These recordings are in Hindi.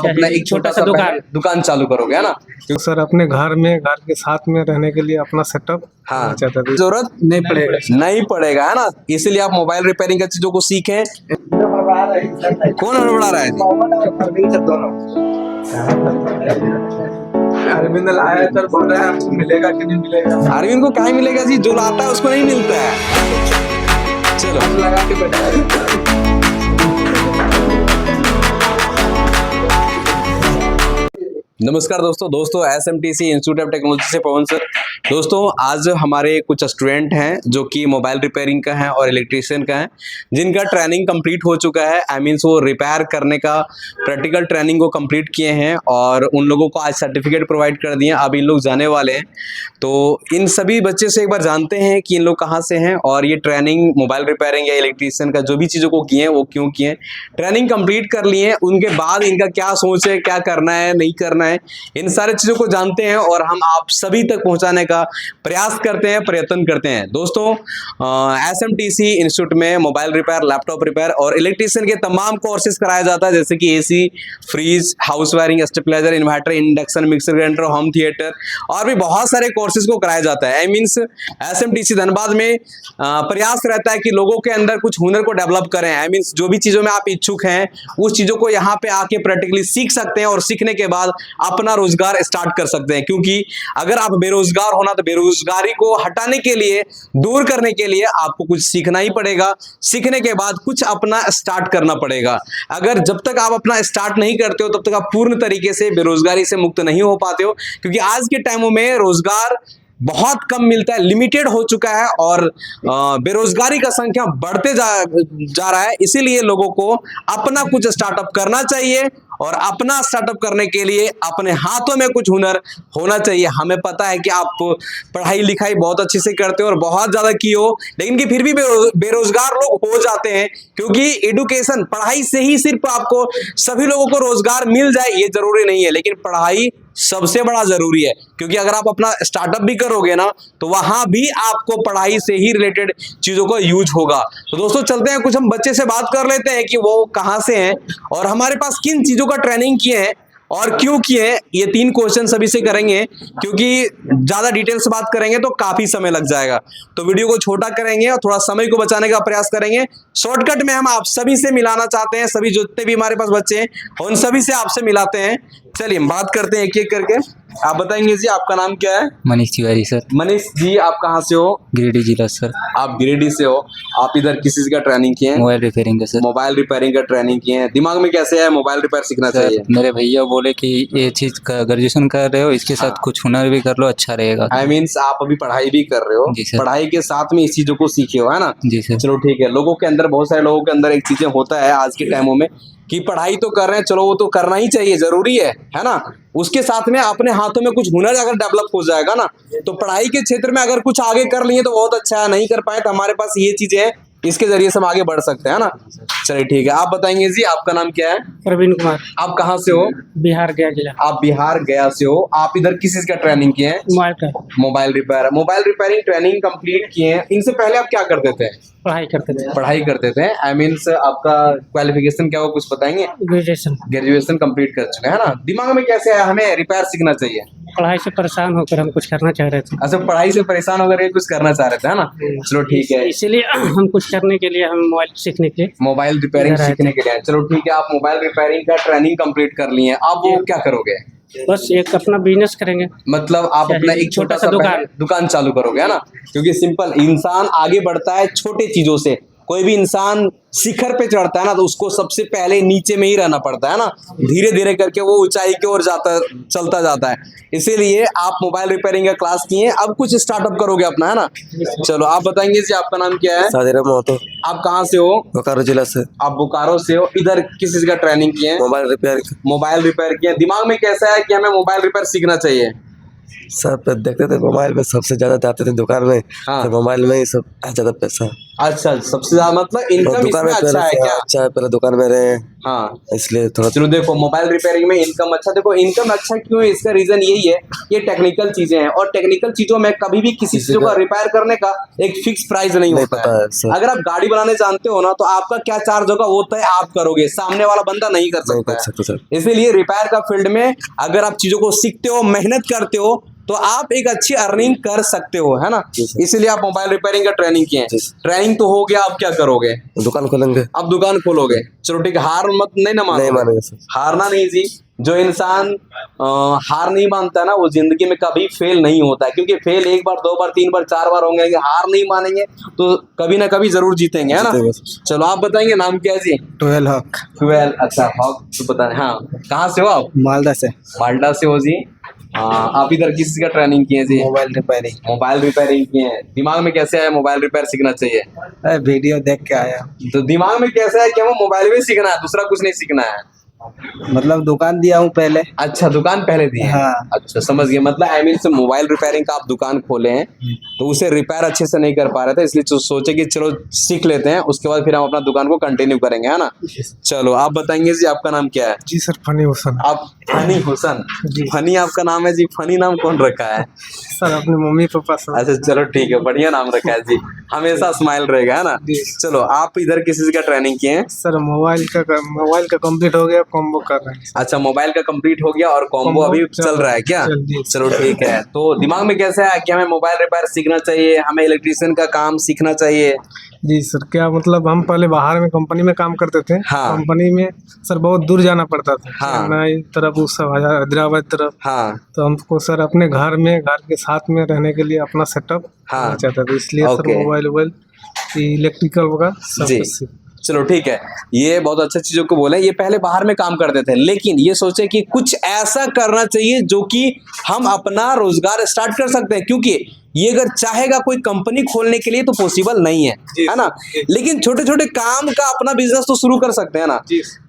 अपना एक छोटा सा दुकान चालू करोगे, है ना? क्योंकि सर अपने घर के साथ में रहने के लिए अपना सेटअप हाँ, चाहता था। जरूरत नहीं पड़ेगा, है ना? इसलिए आप मोबाइल रिपेयरिंग की चीजों को सीखें। कौन हड़बड़ा रहा है? अरविंद लाया सर, बोल रहे हैं आपको मिलेगा कि नहीं मिलेगा। अरविंद को कहाँ मिलेगा जी? जो लाता है उसको नहीं मिलता है। चलो लगा के बैठा। नमस्कार दोस्तों SMTC इंस्टीट्यूट ऑफ टेक्नोलॉजी से पवन सर। दोस्तों आज हमारे कुछ स्टूडेंट हैं जो कि मोबाइल रिपेयरिंग का है और इलेक्ट्रिशियन का है, जिनका ट्रेनिंग कंप्लीट हो चुका है। आई मीन्स वो रिपेयर करने का प्रैक्टिकल ट्रेनिंग को कंप्लीट किए हैं और उन लोगों को आज सर्टिफिकेट प्रोवाइड कर दिए। अब इन लोग जाने वाले हैं, तो इन सभी बच्चे से एक बार जानते हैं कि इन लोग कहाँ से हैं और ये ट्रेनिंग मोबाइल रिपेयरिंग या इलेक्ट्रिशियन का जो भी चीज़ों को किए हैं वो क्यों किए। ट्रेनिंग कंप्लीट कर लिए, उनके बाद इनका क्या सोच है, क्या करना है नहीं करना है, इन सारी चीजों को जानते हैं और हम आप सभी तक पहुंचाने का प्रयास करते हैं, प्रयत्न करते हैं। दोस्तों SMTC इंस्टीट्यूट में मोबाइल रिपेयर, लैपटॉप रिपेयर और इलेक्ट्रिशियन के तमाम कोर्सेज कराया जाता है, जैसे कि AC, fridge, house wiring, stabiliser, inverter, induction, mixer grinder, home theatre और भी बहुत सारे कोर्सेज को कराया जाता है। आई मीन्स SMTC धनबाद में प्रयास रहता है कि लोगों के अंदर कुछ हुनर को डेवलप करें। आई मीन्स जो भी चीजों में आप इच्छुक हैं उस चीजों को यहाँ पे आके प्रैक्टिकली सीख सकते हैं और सीखने के बाद अपना रोजगार स्टार्ट कर सकते हैं। क्योंकि अगर आप बेरोजगार होना तो बेरोजगारी को हटाने के लिए, दूर करने के लिए आपको कुछ सीखना ही पड़ेगा। सीखने के बाद कुछ अपना स्टार्ट करना पड़ेगा। अगर जब तक आप अपना स्टार्ट नहीं करते हो तब तक आप पूर्ण तरीके से बेरोजगारी से मुक्त नहीं हो पाते हो, क्योंकि आज के टाइमों में रोजगार बहुत कम मिलता है, लिमिटेड हो चुका है और बेरोजगारी का संख्या बढ़ते जा रहा है। इसीलिए लोगों को अपना कुछ स्टार्टअप करना चाहिए और अपना स्टार्टअप करने के लिए अपने हाथों में कुछ हुनर होना चाहिए। हमें पता है कि आप पढ़ाई लिखाई बहुत अच्छे से करते हो और बहुत ज़्यादा की हो, लेकिन कि फिर भी बेरोजगार लोग हो जाते हैं, क्योंकि एडुकेशन, पढ़ाई से ही सिर्फ आपको सभी लोगों को रोजगार मिल जाए ये जरूरी नहीं है, लेकिन पढ़ाई सबसे बड़ा जरूरी है। क्योंकि अगर आप अपना स्टार्टअप भी करोगे ना तो वहां भी आपको पढ़ाई से ही रिलेटेड चीजों का यूज होगा। तो दोस्तों चलते हैं, कुछ हम बच्चे से बात कर लेते हैं कि वो कहां से हैं और हमारे पास किन चीजों का ट्रेनिंग किए हैं और क्यों किए हैं। ये 3 क्वेश्चन सभी से करेंगे, क्योंकि ज्यादा डिटेल से बात करेंगे तो काफी समय लग जाएगा। तो वीडियो को छोटा करेंगे और थोड़ा समय को बचाने का प्रयास करेंगे। शॉर्टकट में हम आप सभी से मिलाना चाहते हैं, सभी जितने भी हमारे पास बच्चे हैं उन सभी से आपसे मिलाते हैं। चलिए हम बात करते हैं एक एक करके। आप बताएंगे जी, आपका नाम क्या है? मनीष तिवारी सर। मनीष जी, आप कहाँ से हो? गिरिडीह जिला सर। आप गिरिडीह से हो। आप इधर किस चीज का ट्रेनिंग किए हैं? मोबाइल रिपेयरिंग का सर। मोबाइल रिपेयरिंग का ट्रेनिंग किए हैं। दिमाग में कैसे है मोबाइल रिपेयर सीखना चाहिए? मेरे भैया बोले कि ये चीज का ग्रेजुएशन कर रहे हो, इसके साथ कुछ हुनर भी कर लो, अच्छा रहेगा। आई मीन्स आप अभी पढ़ाई भी कर रहे हो, जी सर। पढ़ाई के साथ में इस चीजों को सीखे हो, है ना? जी सर। चलो ठीक है। लोगों के अंदर, बहुत सारे लोगों के अंदर एक चीजें होता है आज के टाइमों में कि पढ़ाई तो कर रहे हैं, चलो वो तो करना ही चाहिए, जरूरी है ना? उसके साथ में अपने हाथों में कुछ हुनर अगर डेवलप हो जाएगा ना, तो पढ़ाई के क्षेत्र में अगर कुछ आगे कर लिए तो बहुत अच्छा है। नहीं कर पाए तो हमारे पास ये चीजें हैं, इसके जरिए से हम आगे बढ़ सकते हैं ना। चलिए ठीक है। आप बताएंगे जी, आपका नाम क्या है? प्रवीण कुमार। आप कहाँ से हो? बिहार गया जिला। आप बिहार गया से हो। आप इधर किस चीज का ट्रेनिंग किए हैं? मोबाइल रिपेयरिंग ट्रेनिंग कंप्लीट किए हैं। इनसे पहले आप क्या करते थे? पढ़ाई करते थे। आई मीन्स आपका क्वालिफिकेशन क्या हो, कुछ बताएंगे? ग्रेजुएशन कंप्लीट कर चुके हैं, है ना? दिमाग में कैसे है हमें रिपेयर सीखना चाहिए? पढ़ाई से परेशान होकर हम कुछ करना चाह रहे थे। अच्छा, पढ़ाई से परेशान होकर कुछ करना चाह रहे थे, है ना? चलो ठीक है। इसीलिए हम कुछ करने के लिए, हम मोबाइल सीखने के लिए, मोबाइल रिपेयरिंग सीखने के लिए। चलो ठीक है, आप मोबाइल रिपेयरिंग का ट्रेनिंग कंप्लीट कर लिए, अब वो क्या करोगे? बस एक अपना बिजनेस करेंगे। मतलब आप अपना एक छोटा सा दुकान चालू करोगे, है ना? क्योंकि सिंपल, इंसान आगे बढ़ता है छोटे चीजों से। कोई भी इंसान शिखर पे चढ़ता है ना तो उसको सबसे पहले नीचे में ही रहना पड़ता है ना, धीरे धीरे करके वो ऊंचाई की ओर चलता जाता है। इसीलिए आप मोबाइल रिपेयरिंग का क्लास किए, अब कुछ स्टार्टअप करोगे अपना, है ना? चलो आप बताएंगे जी, आपका नाम क्या है? सादिरा मोहतो। आप कहाँ से हो? बोकारो जिला से। आप बोकारो से हो। इधर किस चीज का ट्रेनिंग किए? मोबाइल रिपेयर किए। दिमाग में कैसा है कि हमें मोबाइल रिपेयर सीखना चाहिए? सब देखते थे मोबाइल में, सबसे ज्यादा जाते थे दुकान में। हाँ। तो मोबाइल में ही सब ज्यादा पैसा। अच्छा, सबसे ज्यादा मतलब और इनकम दुकान इसमें में अच्छा है क्या? अच्छा है, पहले दुकान में रहे हैं, हाँ, इसलिए थोड़ा चलो देखो मोबाइल रिपेयरिंग में इनकम अच्छा, देखो इनकम अच्छा क्यों है, इसका रीजन यही है, ये टेक्निकल चीजें हैं और टेक्निकल चीजों में कभी भी किसी चीजों का रिपेयर करने का एक फिक्स प्राइस नहीं नहीं होता पता है सर। अगर आप गाड़ी बनाने जानते हो ना तो आपका क्या चार्ज होगा वो तय आप करोगे, सामने वाला बंदा नहीं कर नहीं सकता कर है। सकते सर। इसीलिए रिपेयर का फील्ड में अगर आप चीजों को सीखते हो, मेहनत करते हो तो आप एक अच्छी अर्निंग कर सकते हो, है ना। जी सर। इसीलिए आप मोबाइल रिपेयरिंग का ट्रेनिंग किए हैं। जी सर। ट्रेनिंग तो हो गया, अब क्या करोगे? दुकान खोलेंगे। अब दुकान खोलोगे, चलो ठीक है, हार मत नहीं ना नहीं मानो, मानेंगे सर। हारना नहीं जी। जो इंसान हार नहीं मानता ना वो जिंदगी में कभी फेल नहीं होता है, क्योंकि फेल एक बार, दो बार, तीन बार, चार बार होंगे, हार नहीं मानेंगे तो कभी ना कभी जरूर जीतेंगे, है ना। जीतेंगे सर। चलो आप बताएंगे नाम क्या है जी? 12 हक 12, अच्छा हॉक तो पता है। हाँ, कहाँ से हो आप? मालदा से माल्टा से हो जी। आप इधर किस चीज का ट्रेनिंग किए जी? Mobile repairing. मोबाइल रिपेयरिंग किए हैं। दिमाग में कैसे आया मोबाइल रिपेयर सीखना चाहिए? वीडियो देख के आया, तो दिमाग में कैसे आया कि हमें मोबाइल भी सीखना है, दूसरा कुछ नहीं सीखना है? मतलब दुकान दिया हूँ पहले। अच्छा, दुकान पहले दी है। हाँ। अच्छा, समझ गया, मतलब आई मीन से मोबाइल रिपेयरिंग का आप दुकान खोले हैं तो उसे रिपेयर अच्छे से नहीं कर पा रहे थे, इसलिए सोचे कि चलो सीख लेते हैं, उसके बाद फिर हम अपना दुकान को कंटिन्यू करेंगे, है ना। चलो आप बताएंगे जी, आपका नाम क्या है? जी सर, फनी हुसैन। आप फनी हुसैन? जी। फनी आपका नाम है जी, फनी नाम कौन रखा है? सर अपने मम्मी पापा से। अच्छा चलो ठीक है, बढ़िया नाम रखा है जी, हमेशा स्माइल रहेगा, है ना। जी। चलो आप इधर किस चीज का ट्रेनिंग किए हैं? सर मोबाइल का कंप्लीट हो गया, कॉम्बो कर रहे हैं। अच्छा, मोबाइल का कंप्लीट हो गया और कॉम्बो अभी चल रहा है क्या? जी। चलो ठीक है, तो दिमाग में कैसे है कि हमें मोबाइल रिपेयर सीखना चाहिए, हमें इलेक्ट्रिशियन का काम सीखना चाहिए? जी सर, क्या मतलब हम पहले बाहर में कंपनी में काम करते थे। हाँ। कंपनी में सर बहुत दूर जाना पड़ता था, हाँ। चेन्नई तरफ, उस सब हैदराबाद तरफ। हाँ तो हमको सर अपने घर के साथ में रहने के लिए अपना सेटअप हाँ। करना चाहता था, इसलिए सर ओके। मोबाइल इलेक्ट्रिकल वगैरह सब जी। कुछ सीख। चलो ठीक है, ये बहुत अच्छी चीजों को बोले। ये पहले बाहर में काम करते थे लेकिन ये सोचे कि कुछ ऐसा करना चाहिए जो कि हम अपना रोजगार स्टार्ट कर सकते हैं, क्योंकि ये अगर चाहेगा कोई कंपनी खोलने के लिए तो पॉसिबल नहीं है ना, लेकिन छोटे छोटे काम का अपना बिजनेस तो शुरू कर सकते हैं ना।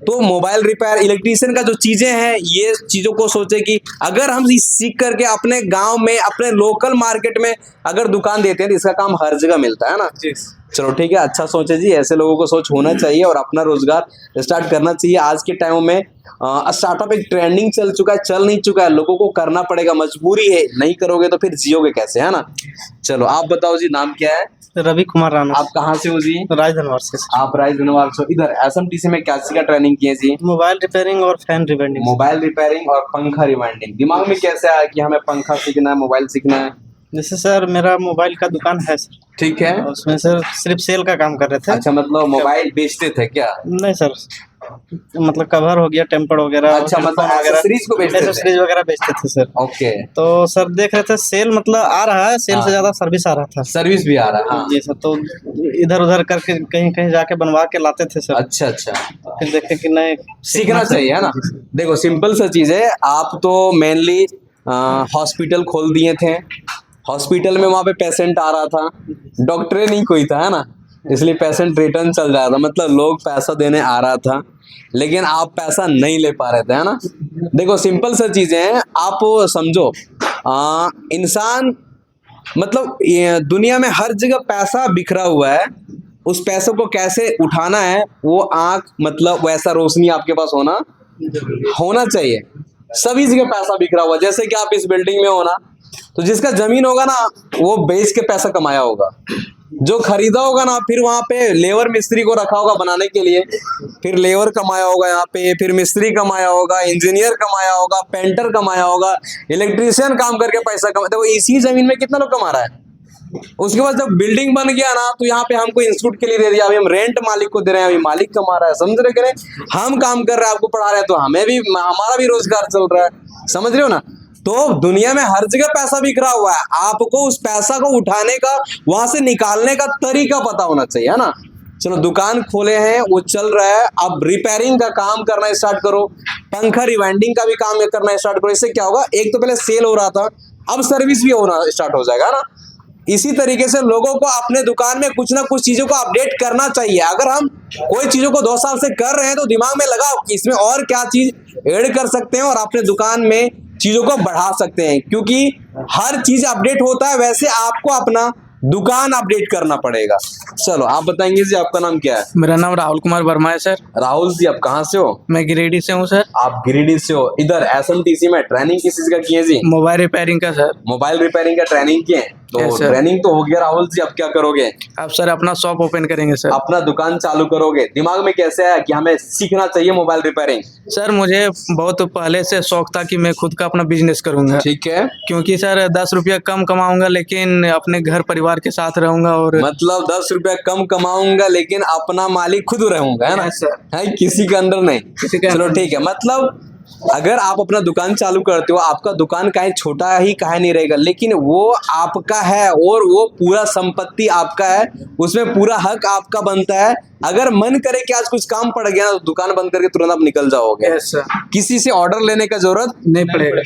तो मोबाइल रिपेयर, इलेक्ट्रिशियन का जो चीजें हैं, ये चीजों को सोचे कि अगर हम सीख करके अपने गांव में, अपने लोकल मार्केट में अगर दुकान देते हैं तो इसका काम हर जगह मिलता है ना। चलो ठीक है, अच्छा सोचे जी, ऐसे लोगों को सोच होना चाहिए और अपना रोजगार स्टार्ट करना चाहिए। आज के टाइम में स्टार्टअप एक ट्रेंडिंग चल चुका है, चल नहीं चुका है, लोगों को करना पड़ेगा, मजबूरी है, नहीं करोगे तो फिर जियोगे कैसे, है ना। चलो आप बताओ जी, नाम क्या है? रवि कुमार राणा, आप कहाँ से हो जी? राजधनवार से। आप राजधनवार से। इधर एसएमटीसी में क्या चीज का ट्रेनिंग किए जी? मोबाइल रिपेयरिंग और फैन रिवेंडिंग। मोबाइल रिपेयरिंग और पंखा रिवाइंडिंग। दिमाग में कैसे आया कि हमें पंखा सीखना है, मोबाइल सीखना है? जैसे सर मेरा मोबाइल का दुकान है सर, ठीक है। और उसमें सर सिर्फ सेल का काम कर रहे थे। अच्छा, मतलब मोबाइल बेचते थे क्या? नहीं सर, मतलब कवर हो गया, टेम्पर वगैरह। अच्छा, मतलब एक्सेसरीज को बेचते थे? एक्सेसरीज वगैरह बेचते थे सर। ओके। तो सर देख रहे थे सेल मतलब आ रहा है, सेल हाँ। से ज्यादा सर्विस आ रहा था। सर्विस भी आ रहा है, हाँ। जी सर, तो इधर उधर करके कहीं कहीं जाके बनवा के लाते थे सर। अच्छा अच्छा, फिर देखे कि नहीं, सीखना चाहिए, है ना। देखो सिंपल सा चीज है, आप तो मेनली हॉस्पिटल खोल दिए थे, हॉस्पिटल में वहां पे पेशेंट आ रहा था, डॉक्टर नहीं कोई था, है ना, इसलिए पेशेंट रिटर्न चल रहा था, मतलब लोग पैसा देने आ रहा था लेकिन आप पैसा नहीं ले पा रहे थे, है ना। देखो सिंपल सा चीजें हैं, आप समझो, इंसान मतलब ये दुनिया में हर जगह पैसा बिखरा हुआ है, उस पैसों को कैसे उठाना है, वो आंख मतलब वैसा रोशनी आपके पास होना चाहिए। सभी जगह पैसा बिखरा हुआ, जैसे कि आप इस बिल्डिंग में हो ना, तो जिसका जमीन होगा ना वो बेच के पैसा कमाया होगा, जो खरीदा होगा ना फिर वहां पे लेबर मिस्त्री को रखा होगा बनाने के लिए, फिर लेबर कमाया होगा यहाँ पे, फिर मिस्त्री कमाया होगा, इंजीनियर कमाया होगा, पेंटर कमाया होगा, इलेक्ट्रीशियन काम करके पैसा कमा, देखो इसी जमीन में कितना लोग कमा रहा है। उसके बाद जब बिल्डिंग बन गया ना तो यहाँ पे हमको इंस्टीट्यूट के लिए दे दिया, अभी हम रेंट मालिक को दे रहे हैं, अभी मालिक कमा रहा है, समझ रहे कि नहीं। हम काम कर रहे हैं, आपको पढ़ा रहे हैं, तो हमें भी, हमारा भी रोजगार चल रहा है, समझ रहे हो ना। तो दुनिया में हर जगह पैसा बिखरा हुआ है, आपको उस पैसा को उठाने का, वहां से निकालने का तरीका पता होना चाहिए, है ना। चलो दुकान खोले हैं, वो चल रहा है, अब रिपेयरिंग का काम करना स्टार्ट करो, पंखा रिवाइंडिंग का भी काम करना स्टार्ट करो। इससे क्या होगा, एक तो पहले सेल हो रहा था, अब सर्विस भी होना स्टार्ट हो जाएगा ना। इसी तरीके से लोगों को अपने दुकान में कुछ ना कुछ चीजों को अपडेट करना चाहिए। अगर हम कोई चीजों को 2 साल से कर रहे हैं तो दिमाग में लगाओ कि इसमें और क्या चीज ऐड कर सकते हैं और अपने दुकान में चीजों को बढ़ा सकते हैं, क्योंकि हर चीज अपडेट होता है, वैसे आपको अपना दुकान अपडेट करना पड़ेगा। चलो आप बताएंगे जी, आपका नाम क्या है? मेरा नाम राहुल कुमार वर्मा है सर। राहुल जी, आप कहाँ से हो? मैं गिरिडीह से हूँ सर। आप गिरिडीह से हो। इधर एसएमटीसी में ट्रेनिंग किस चीज का किए जी? मोबाइल रिपेयरिंग का सर। मोबाइल रिपेयरिंग का ट्रेनिंग किए। तो Yes, sir. ट्रेनिंग तो हो गया राहुल जी, अब क्या करोगे? अब सर अपना शॉप ओपन करेंगे सर। अपना दुकान चालू करोगे। दिमाग में कैसे आया कि हमें सीखना चाहिए मोबाइल रिपेयरिंग? सर मुझे बहुत पहले से शौक था कि मैं खुद का अपना बिजनेस करूंगा, ठीक है, क्योंकि सर 10 रुपया कम कमाऊंगा लेकिन अपने घर परिवार के साथ रहूंगा और मतलब 10 रुपया कम कमाऊंगा लेकिन अपना मालिक खुद रहूंगा, है ना? Yes, sir. है, किसी के अंदर नहीं। किसी के चलो अंदर ठीक है, मतलब अगर आप अपना दुकान चालू करते हो, आपका दुकान काहे छोटा ही काहे नहीं रहेगा, लेकिन वो आपका है और वो पूरा संपत्ति आपका है, उसमें पूरा हक आपका बनता है। अगर मन करे कि आज कुछ काम पड़ गया तो दुकान बंद करके तुरंत आप निकल जाओगे। Yes, sir. किसी से ऑर्डर लेने का जरूरत नहीं पड़ेगा।